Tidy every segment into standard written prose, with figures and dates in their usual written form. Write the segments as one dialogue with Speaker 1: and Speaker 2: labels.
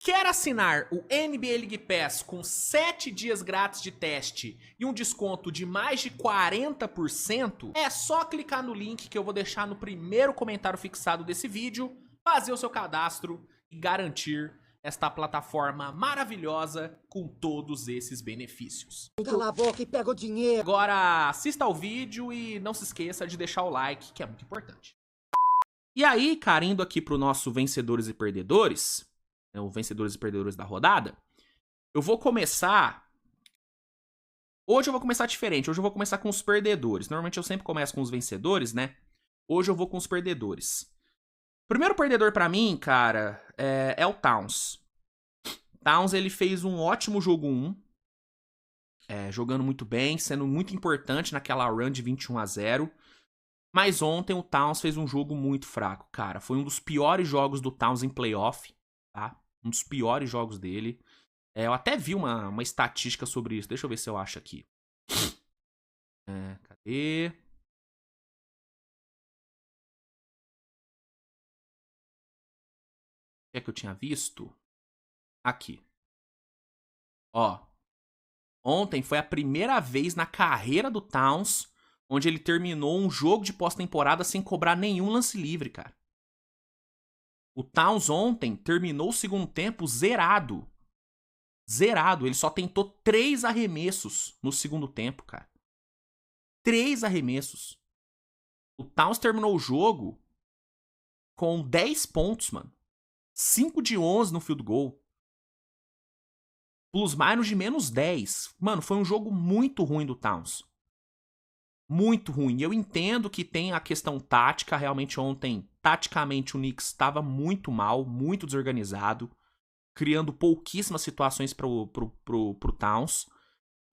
Speaker 1: Quer assinar o NBA League Pass com 7 dias grátis de teste e um desconto de mais de 40%? É só clicar no link que eu vou deixar no primeiro comentário fixado desse vídeo, fazer o seu cadastro e garantir esta plataforma maravilhosa com todos esses benefícios.
Speaker 2: Cala a boca e pega o dinheiro.
Speaker 1: Agora assista ao vídeo e não se esqueça de deixar o like, que é muito importante. E aí, cara, indo aqui pro nosso vencedores e perdedores, o vencedores e perdedores da rodada, eu vou começar... Hoje eu vou começar diferente, hoje eu vou começar com os perdedores. Normalmente eu sempre começo com os vencedores, né? Hoje eu vou com os perdedores. O primeiro perdedor pra mim, cara, é o Towns. Towns, ele fez um ótimo jogo 1. Jogando muito bem, sendo muito importante naquela run de 21-0. Mas ontem o Towns fez um jogo muito fraco, cara. Foi um dos piores jogos do Towns em playoff, tá? Um dos piores jogos dele. Eu até vi uma estatística sobre isso. Deixa eu ver se eu acho aqui. Cadê? O que é que eu tinha visto? Aqui. Ó. Ontem foi a primeira vez na carreira do Towns onde ele terminou um jogo de pós-temporada sem cobrar nenhum lance livre, cara. O Towns ontem terminou o segundo tempo zerado. Zerado. Ele só tentou 3 arremessos no segundo tempo, cara. 3 arremessos. O Towns terminou o jogo com 10 pontos, mano. 5 de 11 no field goal. Plus minus de menos 10. Mano, foi um jogo muito ruim do Towns. Muito ruim. Eu entendo que tem a questão tática. Realmente ontem, taticamente, o Knicks estava muito mal, muito desorganizado, criando pouquíssimas situações pro Towns.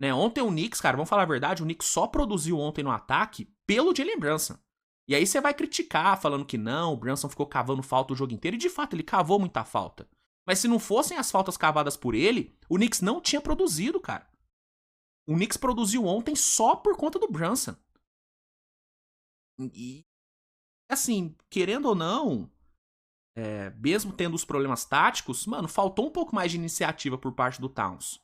Speaker 1: Né? Ontem o Knicks, cara, vamos falar a verdade, o Knicks só produziu ontem no ataque pelo Jalen Brunson. E aí você vai criticar, falando que não, o Brunson ficou cavando falta o jogo inteiro. E de fato, ele cavou muita falta. Mas se não fossem as faltas cavadas por ele, o Knicks não tinha produzido, cara. O Knicks produziu ontem só por conta do Brunson. E, assim, querendo ou não, mesmo tendo os problemas táticos, mano, faltou um pouco mais de iniciativa por parte do Towns.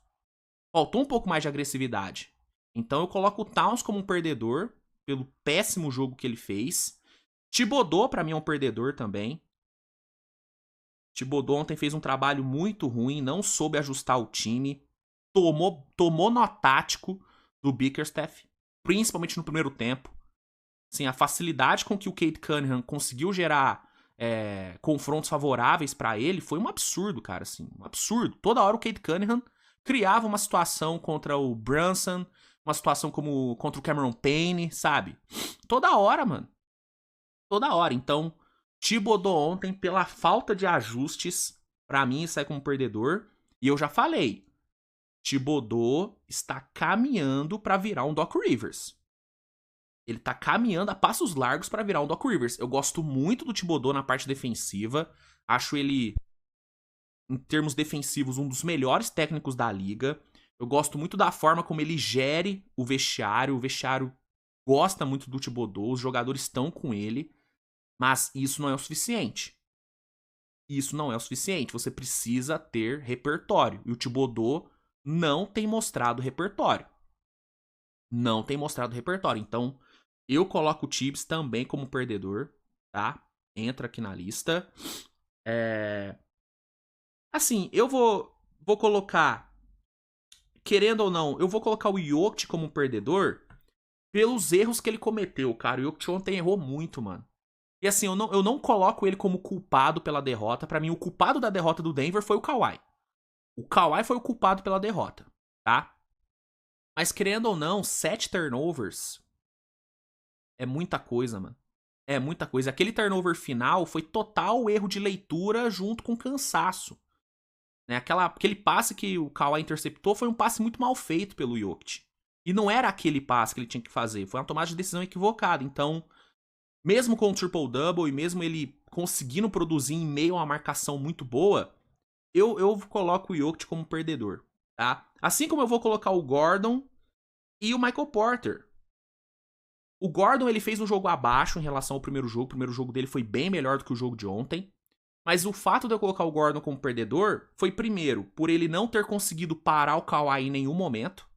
Speaker 1: Faltou um pouco mais de agressividade. Então eu coloco o Towns como um perdedor, pelo péssimo jogo que ele fez. Thibodeau, pra mim, é um perdedor também. Thibodeau ontem fez um trabalho muito ruim, não soube ajustar o time. Tomou nó tático do Bickerstaff, principalmente no primeiro tempo. Assim, a facilidade com que o Cade Cunningham conseguiu gerar confrontos favoráveis pra ele foi um absurdo, cara. Assim, um absurdo. Toda hora o Cade Cunningham criava uma situação contra o Brunson, uma situação como contra o Cameron Payne, sabe? Toda hora, mano. Toda hora. Então, Thibodeau ontem, pela falta de ajustes, pra mim sai como perdedor. E eu já falei, Thibodeau está caminhando pra virar um Doc Rivers. Ele tá caminhando a passos largos pra virar um Doc Rivers. Eu gosto muito do Thibodeau na parte defensiva. Acho ele, em termos defensivos, um dos melhores técnicos da liga. Eu gosto muito da forma como ele gere o vestiário. O vestiário gosta muito do Thibodeau. Os jogadores estão com ele. Mas isso não é o suficiente. Isso não é o suficiente. Você precisa ter repertório. E o Thibodeau não tem mostrado repertório. Não tem mostrado repertório. Então, eu coloco o Tibbs também como perdedor, tá? Entra aqui na lista. Assim, eu vou colocar, querendo ou não, eu vou colocar o Jokic como perdedor pelos erros que ele cometeu, cara. O Jokic ontem errou muito, mano. E assim, eu não coloco ele como culpado pela derrota. Pra mim, o culpado da derrota do Denver foi o Kawhi. O Kawhi foi o culpado pela derrota, tá? Mas querendo ou não, 7 turnovers é muita coisa, mano. É muita coisa. Aquele turnover final foi total erro de leitura junto com cansaço. Né? Aquele passe que o Kawhi interceptou foi um passe muito mal feito pelo Jokic. E não era aquele passe que ele tinha que fazer. Foi uma tomada de decisão equivocada. Então, mesmo com o triple-double e mesmo ele conseguindo produzir em meio a uma marcação muito boa, eu coloco o Jokic como perdedor, tá? Assim como eu vou colocar o Gordon e o Michael Porter. O Gordon, ele fez um jogo abaixo em relação ao primeiro jogo. O primeiro jogo dele foi bem melhor do que o jogo de ontem. Mas o fato de eu colocar o Gordon como perdedor foi, primeiro, por ele não ter conseguido parar o Kawhi em nenhum momento.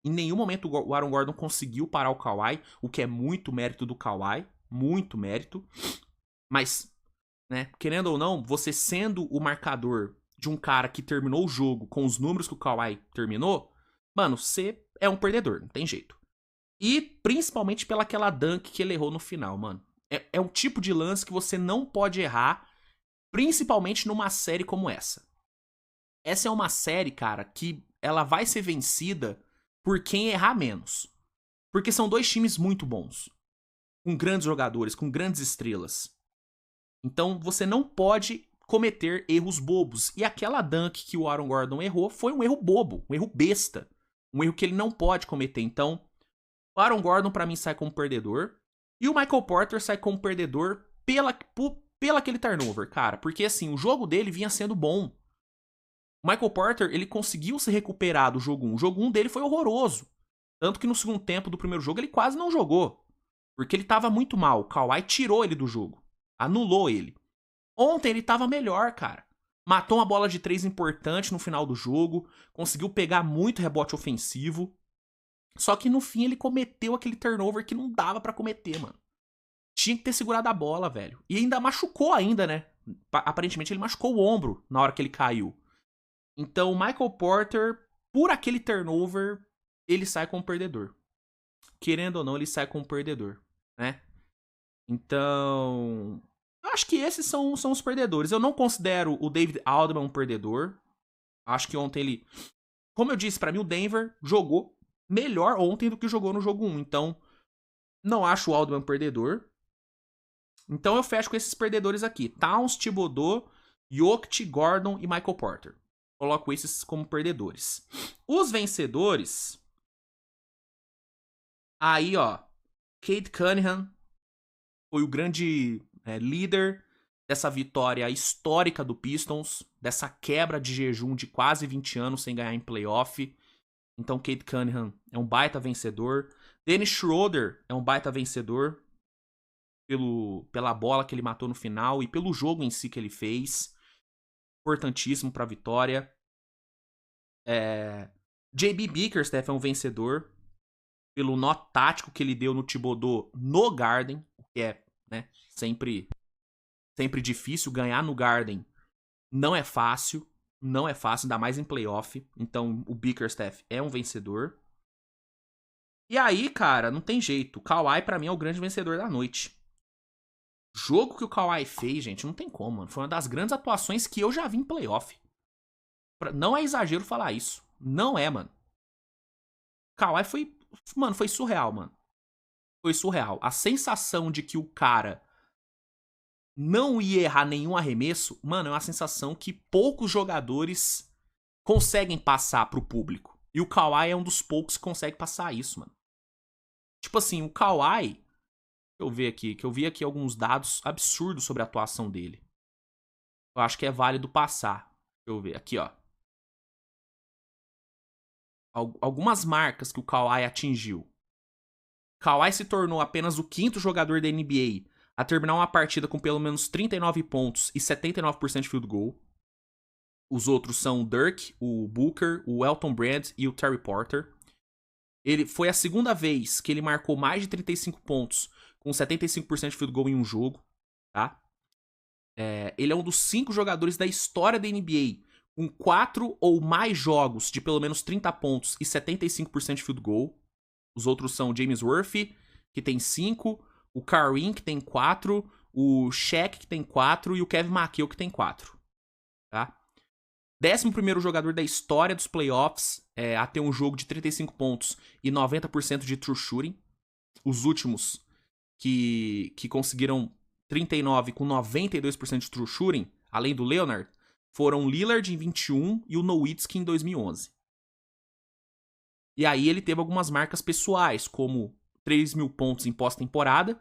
Speaker 1: Em nenhum momento o Aaron Gordon conseguiu parar o Kawhi, o que é muito mérito do Kawhi. Muito mérito. Mas, né, querendo ou não, você sendo o marcador de um cara que terminou o jogo com os números que o Kawhi terminou, mano, você é um perdedor, não tem jeito. E principalmente pelaquela dunk que ele errou no final, mano. É um tipo de lance que você não pode errar, principalmente numa série como essa. Essa é uma série, cara, que ela vai ser vencida por quem errar menos. Porque são dois times muito bons. Com grandes jogadores, com grandes estrelas. Então você não pode cometer erros bobos. E aquela dunk que o Aaron Gordon errou foi um erro bobo, um erro besta. Um erro que ele não pode cometer. Então, o Aaron Gordon pra mim sai como perdedor. E o Michael Porter sai como perdedor pela aquele turnover, cara. Porque assim, o jogo dele vinha sendo bom. O Michael Porter, ele conseguiu se recuperar do jogo 1. O jogo 1 dele foi horroroso. Tanto que no segundo tempo do primeiro jogo ele quase não jogou. Porque ele tava muito mal. O Kawhi tirou ele do jogo. Anulou ele. Ontem ele tava melhor, cara. Matou uma bola de 3 importante no final do jogo. Conseguiu pegar muito rebote ofensivo. Só que no fim ele cometeu aquele turnover que não dava pra cometer, mano. Tinha que ter segurado a bola, velho. E ainda machucou ainda, né? Aparentemente ele machucou o ombro na hora que ele caiu. Então o Michael Porter, por aquele turnover, ele sai como perdedor. Querendo ou não, ele sai como perdedor, né? Então, eu acho que esses são os perdedores. Eu não considero o David Aldman um perdedor. Acho que ontem ele... Como eu disse, pra mim o Denver jogou melhor ontem do que jogou no jogo 1. Então, não acho o Aldman um perdedor. Então eu fecho com esses perdedores aqui. Towns, Thibodeau, Jokic, Gordon e Michael Porter. Coloco esses como perdedores. Os vencedores... Aí, ó. Cade Cunningham foi o grande líder dessa vitória histórica do Pistons, dessa quebra de jejum de quase 20 anos sem ganhar em playoff. Então, Cade Cunningham é um baita vencedor. Dennis Schroeder é um baita vencedor pela bola que ele matou no final e pelo jogo em si que ele fez. Importantíssimo para a vitória. J.B. Bickerstaff é um vencedor pelo nó tático que ele deu no Thibodeau no Garden, o que é, né, sempre difícil. Ganhar no Garden não é fácil, ainda mais em playoff. Então o Bickerstaff é um vencedor. E aí, cara, não tem jeito. O Kawhi pra mim é o grande vencedor da noite. O jogo que o Kawhi fez, gente, não tem como, mano. Foi uma das grandes atuações que eu já vi em playoff. Não é exagero falar isso. Não é, mano. O Kawhi foi... Mano, foi surreal, mano. Foi surreal. A sensação de que o cara não ia errar nenhum arremesso, mano, é uma sensação que poucos jogadores conseguem passar pro público. E o Kawhi é um dos poucos que consegue passar isso, mano. Tipo assim, o Kawhi... Deixa eu ver aqui, que eu vi aqui alguns dados absurdos sobre a atuação dele. Eu acho que é válido passar. Deixa eu ver, aqui, ó. Algumas marcas que o Kawhi atingiu. Kawhi se tornou apenas o 5º jogador da NBA a terminar uma partida com pelo menos 39 pontos e 79% de field goal. Os outros são o Dirk, o Booker, o Elton Brand e o Terry Porter. Ele foi a segunda vez que ele marcou mais de 35 pontos com 75% de field goal em um jogo, tá? Ele é um dos 5 jogadores da história da NBA com 4 ou mais jogos de pelo menos 30 pontos e 75% de field goal. Os outros são o James Worthy, que tem 5, o Kareem, que tem 4, o Shaq, que tem 4, e o Kevin McHale, que tem 4. Tá? 11º jogador da história dos playoffs a ter um jogo de 35 pontos e 90% de true shooting. Os últimos que conseguiram 39 com 92% de true shooting, além do Leonard, foram o Lillard em 21 e o Nowitzki em 2011. E aí ele teve algumas marcas pessoais, como 3.000 pontos em pós-temporada,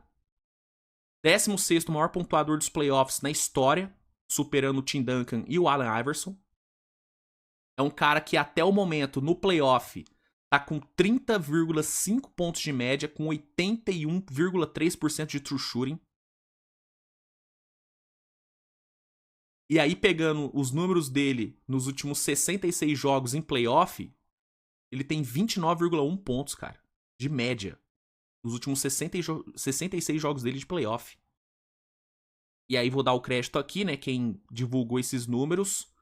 Speaker 1: 16º maior pontuador dos playoffs na história, superando o Tim Duncan e o Allen Iverson. É um cara que até o momento, no playoff, tá com 30,5 pontos de média, com 81,3% de true shooting. E aí, pegando os números dele nos últimos 66 jogos em playoff, ele tem 29,1 pontos, cara, de média. Nos últimos 66 jogos dele de playoff. E aí, vou dar o crédito aqui, né? Quem divulgou esses números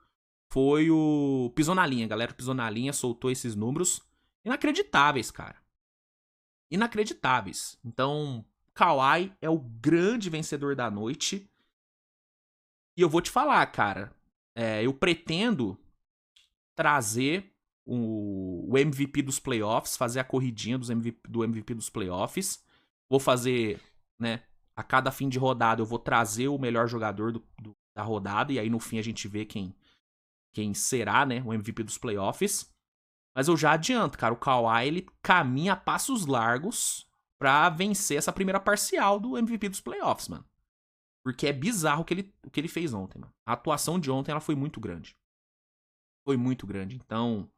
Speaker 1: foi o Pisou na Linha. A galera Pisou na Linha soltou esses números inacreditáveis, cara. Inacreditáveis. Então, Kawhi é o grande vencedor da noite. E eu vou te falar, cara. Eu pretendo trazer o MVP dos playoffs, fazer a corridinha do MVP dos playoffs. Vou fazer, né? A cada fim de rodada eu vou trazer o melhor jogador da rodada. E aí no fim a gente vê quem será, né? O MVP dos playoffs. Mas eu já adianto, cara. O Kawhi, ele caminha a passos largos pra vencer essa primeira parcial do MVP dos playoffs, mano. Porque é bizarro o que ele fez ontem, mano. A atuação de ontem, ela foi muito grande. Foi muito grande. Então,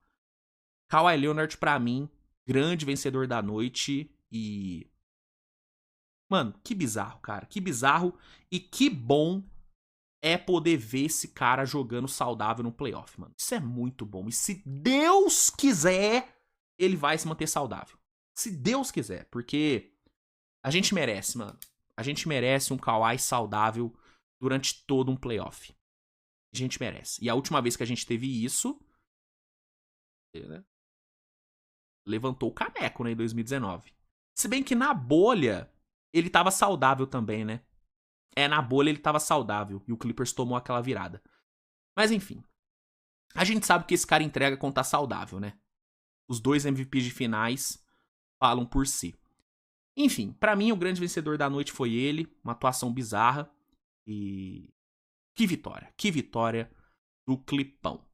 Speaker 1: Kawhi Leonard, pra mim, grande vencedor da noite. E... mano, que bizarro, cara. Que bizarro. E que bom é poder ver esse cara jogando saudável no playoff, mano. Isso é muito bom. E se Deus quiser, ele vai se manter saudável. Se Deus quiser. Porque a gente merece, mano. A gente merece um Kawhi saudável durante todo um playoff. A gente merece. E a última vez que a gente teve isso, né, levantou o caneco, né, em 2019. Se bem que na bolha, ele tava saudável também, né? Na bolha ele tava saudável. E o Clippers tomou aquela virada. Mas enfim. A gente sabe que esse cara entrega quando tá saudável, né? Os 2 MVPs de finais falam por si. Enfim, pra mim o grande vencedor da noite foi ele. Uma atuação bizarra. E... que vitória do Clipão.